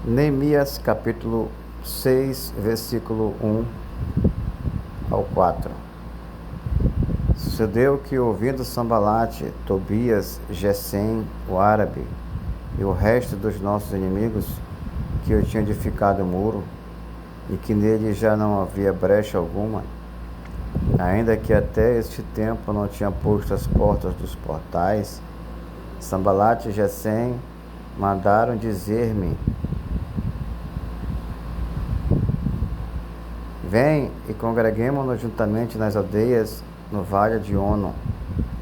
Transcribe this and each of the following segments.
Neemias capítulo 6, versículo 1 ao 4. Sucedeu que, ouvindo Sambalate, Tobias, Gesem, o árabe, e o resto dos nossos inimigos, que eu tinha edificado o muro, e que nele já não havia brecha alguma, ainda que até este tempo não tinha posto as portas dos portais, Sambalate e Gesem mandaram dizer-me: vem e congreguemo-nos juntamente nas aldeias no vale de Ono.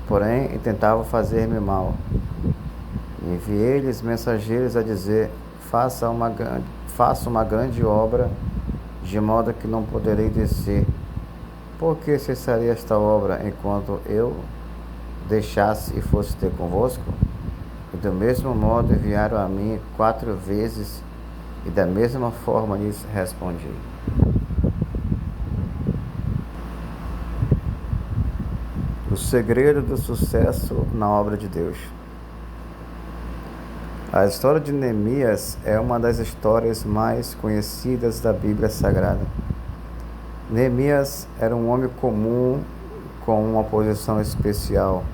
Porém, tentavam fazer-me mal. Enviei-lhes mensageiros a dizer: faça uma grande obra, de modo que não poderei descer. Por que cessaria esta obra enquanto eu deixasse e fosse ter convosco? E do mesmo modo enviaram a mim 4 vezes, e da mesma forma lhes respondi. O segredo do sucesso na obra de Deus. A história de Neemias é uma das histórias mais conhecidas da Bíblia Sagrada. Neemias era um homem comum com uma posição especial.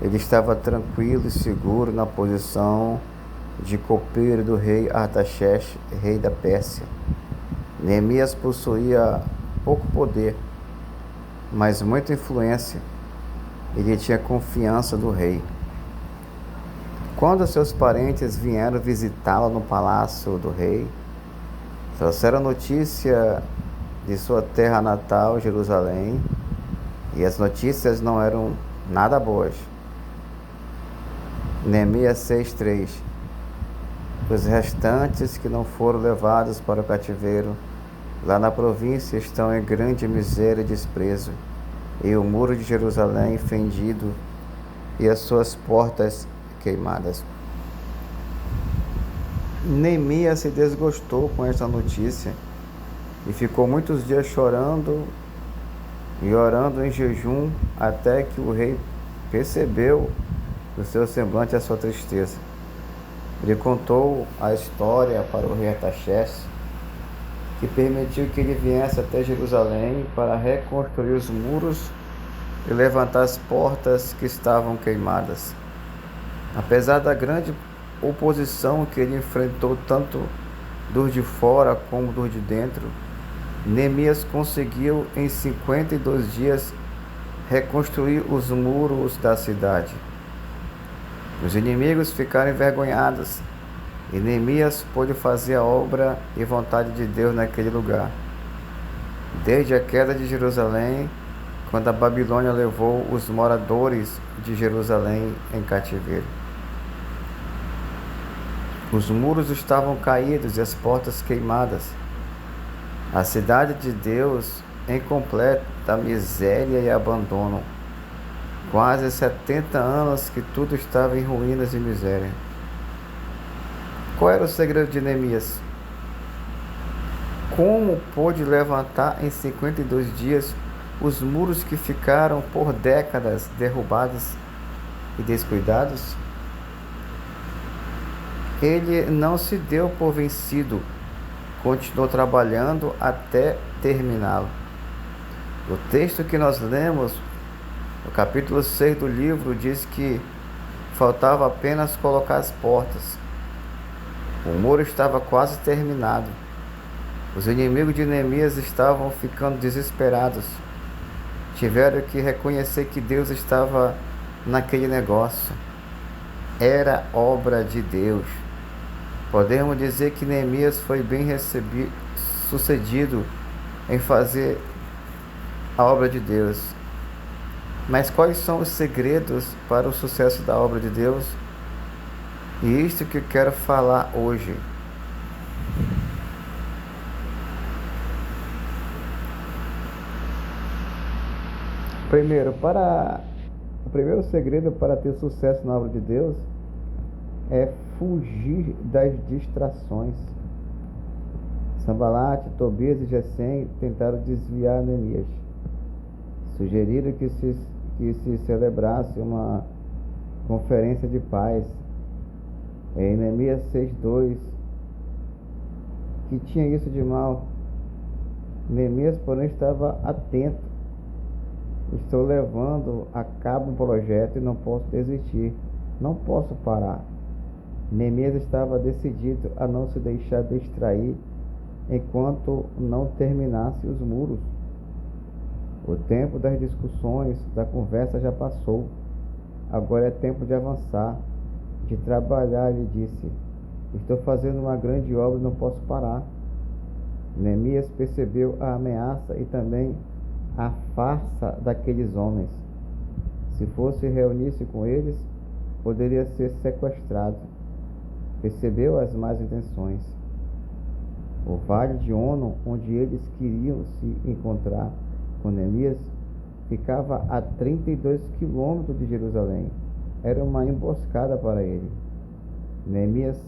Ele estava tranquilo e seguro na posição de copeiro do rei Artaxerxes, rei da Pérsia. Neemias possuía pouco poder, mas muita influência. Ele tinha confiança do rei. Quando seus parentes vieram visitá-lo no palácio do rei, trouxeram notícia de sua terra natal, Jerusalém, e as notícias não eram nada boas. Neemias 6:3. Os restantes que não foram levados para o cativeiro lá na província estão em grande miséria e desprezo, e o muro de Jerusalém fendido e as suas portas queimadas. Neemias se desgostou com esta notícia e ficou muitos dias chorando e orando em jejum, até que o rei percebeu do seu semblante a sua tristeza. Ele contou a história para o rei Artaxerxes, que permitiu que ele viesse até Jerusalém para reconstruir os muros e levantar as portas que estavam queimadas. Apesar da grande oposição que ele enfrentou tanto dos de fora como dos de dentro, Neemias conseguiu em 52 dias reconstruir os muros da cidade. Os inimigos ficaram envergonhados e Neemias pôde fazer a obra e vontade de Deus naquele lugar. Desde a queda de Jerusalém, quando a Babilônia levou os moradores de Jerusalém em cativeiro. Os muros estavam caídos e as portas queimadas. A cidade de Deus em completa miséria e abandono. Quase 70 anos que tudo estava em ruínas e miséria. Qual era o segredo de Neemias? Como pôde levantar em 52 dias os muros que ficaram por décadas derrubados e descuidados? Ele não se deu por vencido, continuou trabalhando até terminá-lo. O texto que nós lemos, no capítulo 6 do livro, diz que faltava apenas colocar as portas. O muro estava quase terminado. Os inimigos de Neemias estavam ficando desesperados. Tiveram que reconhecer que Deus estava naquele negócio. Era obra de Deus. Podemos dizer que Neemias foi bem sucedido em fazer a obra de Deus. Mas quais são os segredos para o sucesso da obra de Deus? E isto que eu quero falar hoje. O primeiro segredo para ter sucesso na obra de Deus é fugir das distrações. Sambalate, Tobias e Gesem tentaram desviar Neemias. Sugeriram que se celebrasse uma conferência de paz. Em Neemias 6:2, que tinha isso de mal. Neemias, porém, estava atento. Estou levando a cabo um projeto e não posso desistir. Não posso parar. Neemias estava decidido a não se deixar distrair enquanto não terminasse os muros. O tempo das discussões, da conversa já passou. Agora é tempo de avançar, de trabalhar, ele disse. Estou fazendo uma grande obra e não posso parar. Neemias percebeu a ameaça e também a farsa daqueles homens. Se fosse reunir-se com eles, poderia ser sequestrado. Percebeu as más intenções. O vale de Ono, onde eles queriam se encontrar com Neemias, ficava a 32 quilômetros de Jerusalém. Era uma emboscada para ele. Neemias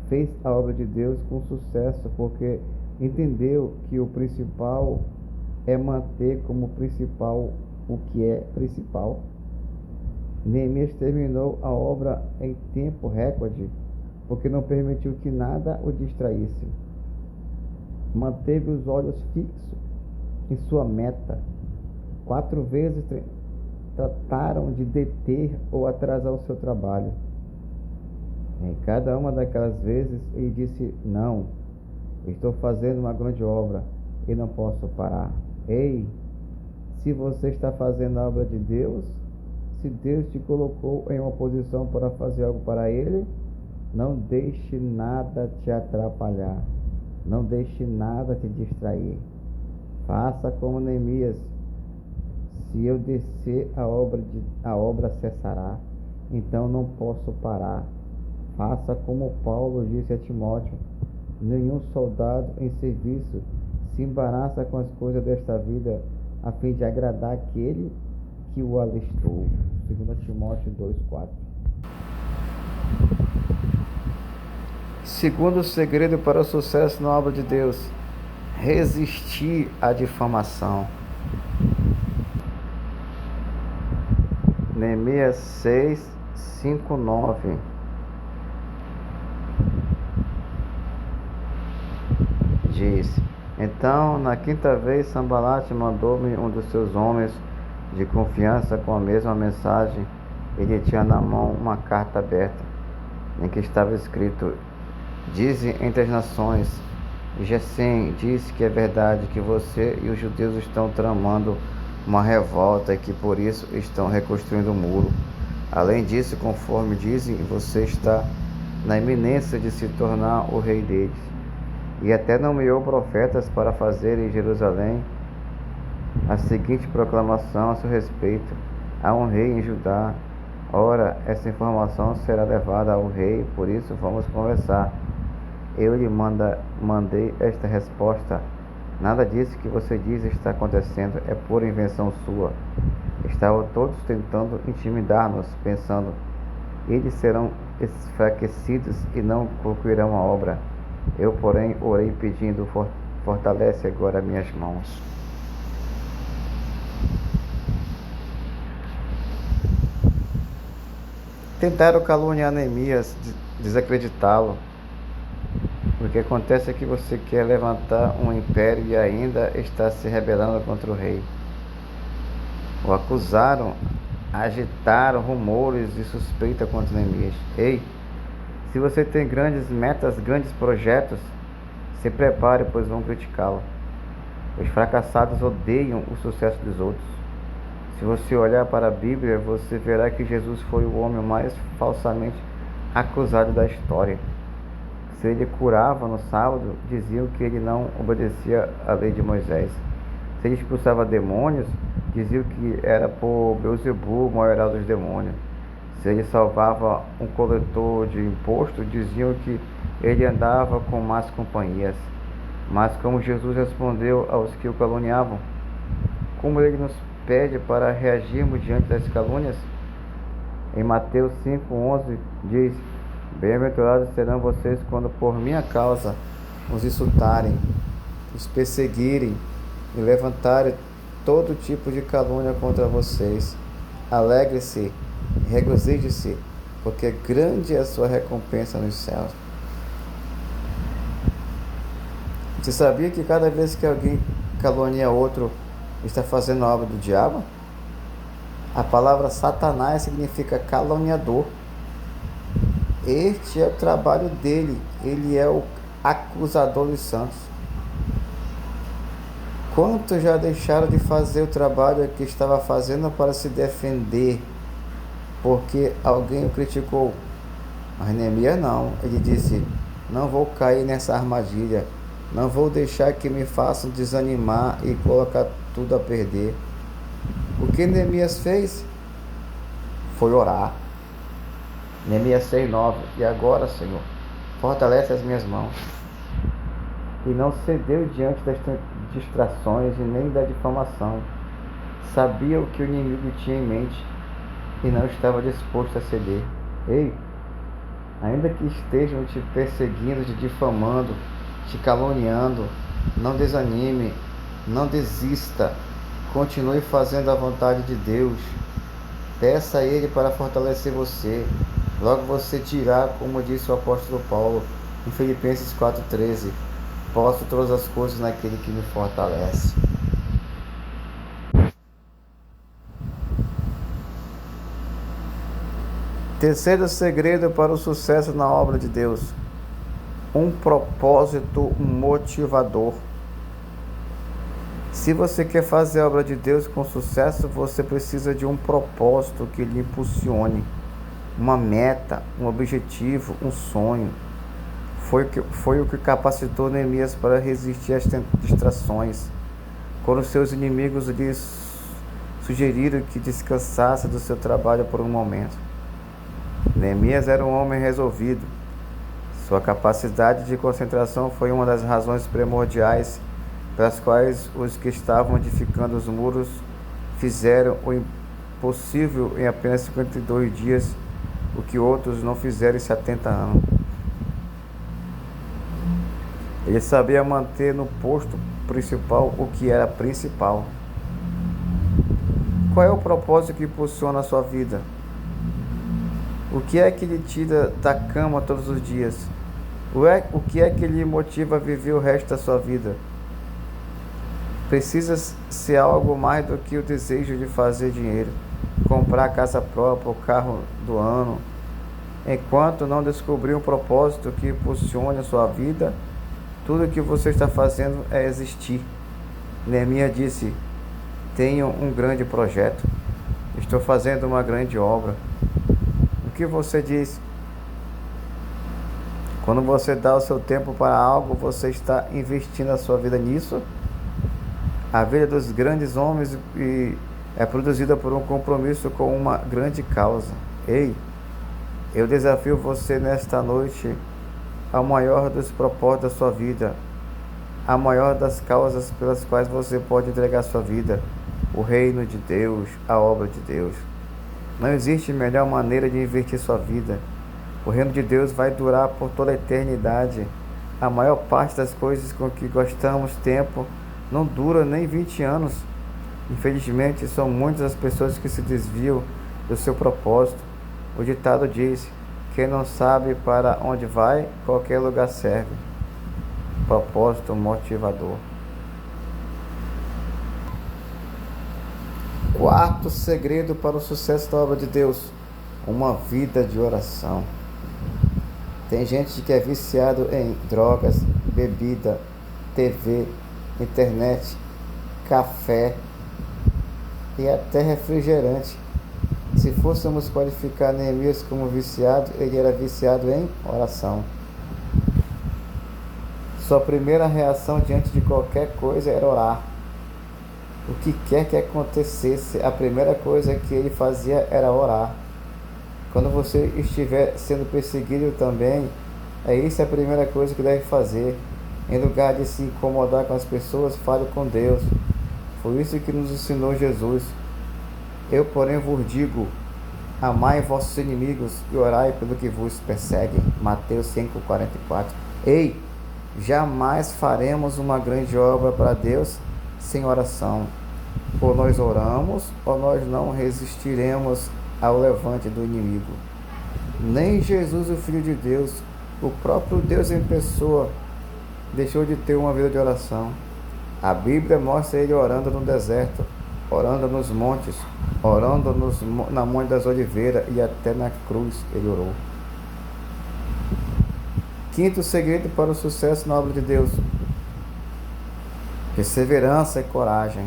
fez a obra de Deus com sucesso porque entendeu que o principal é manter como principal o que é principal. Neemias terminou a obra em tempo recorde porque não permitiu que nada o distraísse. Manteve os olhos fixos em sua meta. 4 vezes trataram de deter ou atrasar o seu trabalho. Em cada uma daquelas vezes ele disse: não, estou fazendo uma grande obra e não posso parar. Ei, se você está fazendo a obra de Deus, se Deus te colocou em uma posição para fazer algo para Ele, não deixe nada te atrapalhar. Não deixe nada te distrair. Faça como Neemias. Se eu descer, a obra cessará. Então não posso parar. Faça como Paulo disse a Timóteo: nenhum soldado em serviço se embaraça com as coisas desta vida, a fim de agradar aquele que o alistou. 2 Timóteo 2,4. Segundo segredo para o sucesso na obra de Deus: resistir à difamação. Neemias 6, 5, 9. Diz: então, na quinta vez, Sambalate mandou-me um dos seus homens de confiança com a mesma mensagem. Ele tinha na mão uma carta aberta, em que estava escrito: dize entre as nações, Gesem diz que é verdade que você e os judeus estão tramando uma revolta e que por isso estão reconstruindo o muro. Além disso, conforme dizem, você está na iminência de se tornar o rei deles. E até nomeou profetas para fazer em Jerusalém a seguinte proclamação a seu respeito: há um rei em Judá. Ora, essa informação será levada ao rei, por isso vamos conversar. Eu lhe mandei esta resposta: nada disso que você diz está acontecendo, é pura invenção sua. Estavam todos tentando intimidar-nos, pensando: eles serão enfraquecidos e não concluirão a obra. Eu, porém, orei pedindo: fortalece agora minhas mãos. Tentaram caluniar Neemias, desacreditá-lo. O que acontece é que você quer levantar um império e ainda está se rebelando contra o rei. O acusaram, agitaram rumores e suspeita contra Neemias. Ei, se você tem grandes metas, grandes projetos, se prepare, pois vão criticá-lo. Os fracassados odeiam o sucesso dos outros. Se você olhar para a Bíblia, você verá que Jesus foi o homem mais falsamente acusado da história. Se ele curava no sábado, diziam que ele não obedecia à lei de Moisés. Se ele expulsava demônios, diziam que era por Beelzebul, maioral dos demônios. Se ele salvava um coletor de imposto, diziam que ele andava com más companhias. Mas como Jesus respondeu aos que o caluniavam? Como ele nos pede para reagirmos diante das calúnias? Em Mateus 5,11 diz: bem-aventurados serão vocês quando por minha causa os insultarem, os perseguirem e levantarem todo tipo de calúnia contra vocês. Alegre-se, regozije-se, porque grande é a sua recompensa nos céus. Você sabia que cada vez que alguém calunia outro, está fazendo a obra do diabo? A palavra Satanás significa caluniador. Este é o trabalho dele. Ele é o acusador dos santos. Quantos já deixaram de fazer o trabalho que estava fazendo para se defender, porque alguém o criticou? Mas Neemias não. Ele disse: não vou cair nessa armadilha. Não vou deixar que me façam desanimar e colocar tudo a perder. O que Neemias fez foi orar. Neemias 6:9. E agora, Senhor, fortalece as minhas mãos. E não cedeu diante das distrações e nem da difamação. Sabia o que o inimigo tinha em mente e não estava disposto a ceder. Ei, ainda que estejam te perseguindo, te difamando, te caluniando, não desanime, não desista. Continue fazendo a vontade de Deus. Peça a Ele para fortalecer você. Logo você dirá, como disse o apóstolo Paulo em Filipenses 4:13: posso todas as coisas naquele que me fortalece. Terceiro segredo para o sucesso na obra de Deus: um propósito motivador. Se você quer fazer a obra de Deus com sucesso, você precisa de um propósito que lhe impulsione, uma meta, um objetivo, um sonho. Foi o que capacitou Neemias para resistir às distrações. Quando seus inimigos lhe sugeriram que descansasse do seu trabalho por um momento, Neemias era um homem resolvido. Sua capacidade de concentração foi uma das razões primordiais pelas quais os que estavam edificando os muros fizeram o impossível em apenas 52 dias, o que outros não fizeram em 70 anos. Ele sabia manter no posto principal o que era principal. Qual é o propósito que impulsiona a sua vida? O que é que lhe tira da cama todos os dias? O que é que lhe motiva a viver o resto da sua vida? Precisa ser algo mais do que o desejo de fazer dinheiro, comprar a casa própria, o carro do ano. Enquanto não descobrir um propósito que impulsione a sua vida, tudo o que você está fazendo é existir. Neemias disse: tenho um grande projeto, estou fazendo uma grande obra. O que você diz? Quando você dá o seu tempo para algo, você está investindo a sua vida nisso? A vida dos grandes homens é produzida por um compromisso com uma grande causa. Ei, eu desafio você nesta noite ao maior dos propósitos da sua vida, a maior das causas pelas quais você pode entregar sua vida: o reino de Deus, a obra de Deus. Não existe melhor maneira de investir sua vida. O reino de Deus vai durar por toda a eternidade. A maior parte das coisas com que gastamos tempo não dura nem 20 anos. Infelizmente, são muitas as pessoas que se desviam do seu propósito. O ditado diz: quem não sabe para onde vai, qualquer lugar serve. Propósito motivador. Quarto segredo para o sucesso da obra de Deus: uma vida de oração. Tem gente que é viciado em drogas, bebida, TV, internet, café e até refrigerante. Se fôssemos qualificar Neemias como viciado, ele era viciado em oração. Sua primeira reação diante de qualquer coisa era orar. O que quer que acontecesse, a primeira coisa que ele fazia era orar. Quando você estiver sendo perseguido também, isso a primeira coisa que deve fazer. Em lugar de se incomodar com as pessoas, fale com Deus. Foi isso que nos ensinou Jesus. Eu, porém, vos digo: amai vossos inimigos e orai pelo que vos perseguem. Mateus 5:44. Ei, jamais faremos uma grande obra para Deus sem oração. Ou nós oramos, ou nós não resistiremos ao levante do inimigo. Nem Jesus, o Filho de Deus, o próprio Deus em pessoa, deixou de ter uma vida de oração. A Bíblia mostra ele orando no deserto, orando nos montes, orando na Monte das Oliveiras e até na cruz ele orou. Quinto segredo para o sucesso na obra de Deus: perseverança e coragem.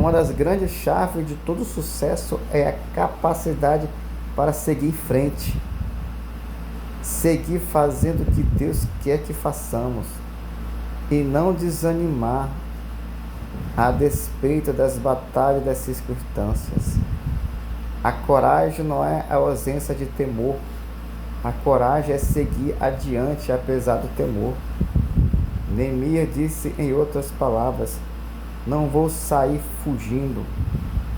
Uma das grandes chaves de todo sucesso é a capacidade para seguir em frente. Seguir fazendo o que Deus quer que façamos e não desanimar a despeito das batalhas e das circunstâncias. A coragem não é a ausência de temor. A coragem é seguir adiante apesar do temor. Neemias disse em outras palavras: não vou sair fugindo.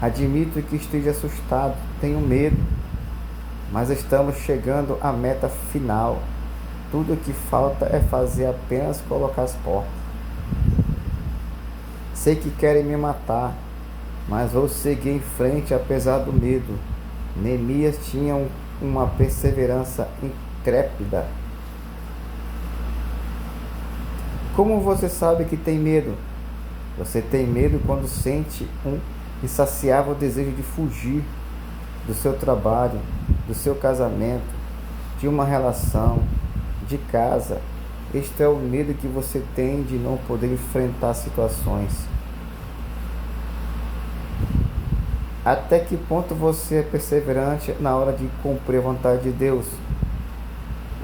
Admito que esteja assustado, tenho medo, mas estamos chegando à meta final. Tudo o que falta é fazer apenas colocar as portas. Sei que querem me matar, mas vou seguir em frente apesar do medo. Neemias tinha uma perseverança intrépida. Como você sabe que tem medo? Você tem medo quando sente um insaciável desejo de fugir do seu trabalho, do seu casamento, de uma relação, de casa. Este é o medo que você tem de não poder enfrentar situações. Até que ponto você é perseverante na hora de cumprir a vontade de Deus?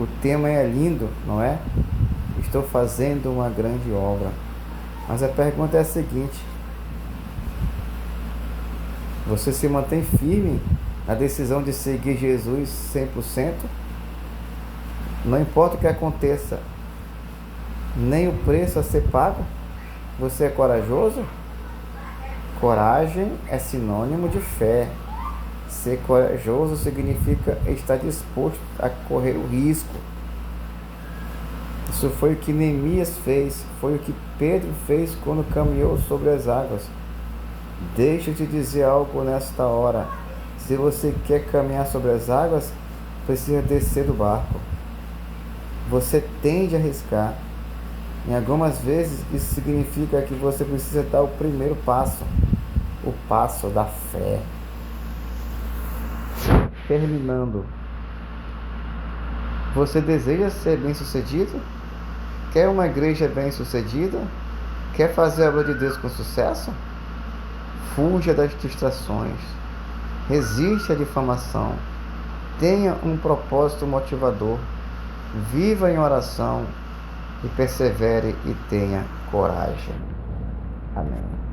O tema é lindo, não é? Estou fazendo uma grande obra. Mas a pergunta é a seguinte: você se mantém firme na decisão de seguir Jesus 100%? Não importa o que aconteça, nem o preço a ser pago? Você é corajoso? Coragem é sinônimo de fé. Ser corajoso significa estar disposto a correr o risco. Isso foi o que Neemias fez, foi o que Pedro fez quando caminhou sobre as águas. Deixa eu te dizer algo nesta hora: se você quer caminhar sobre as águas, precisa descer do barco. Você tende a arriscar. Em algumas vezes, isso significa que você precisa dar o primeiro passo, o passo da fé. Terminando, você deseja ser bem-sucedido? Quer uma igreja bem-sucedida? Quer fazer a obra de Deus com sucesso? Fuja das distrações. Resiste à difamação. Tenha um propósito motivador. Viva em oração e persevere e tenha coragem. Amém.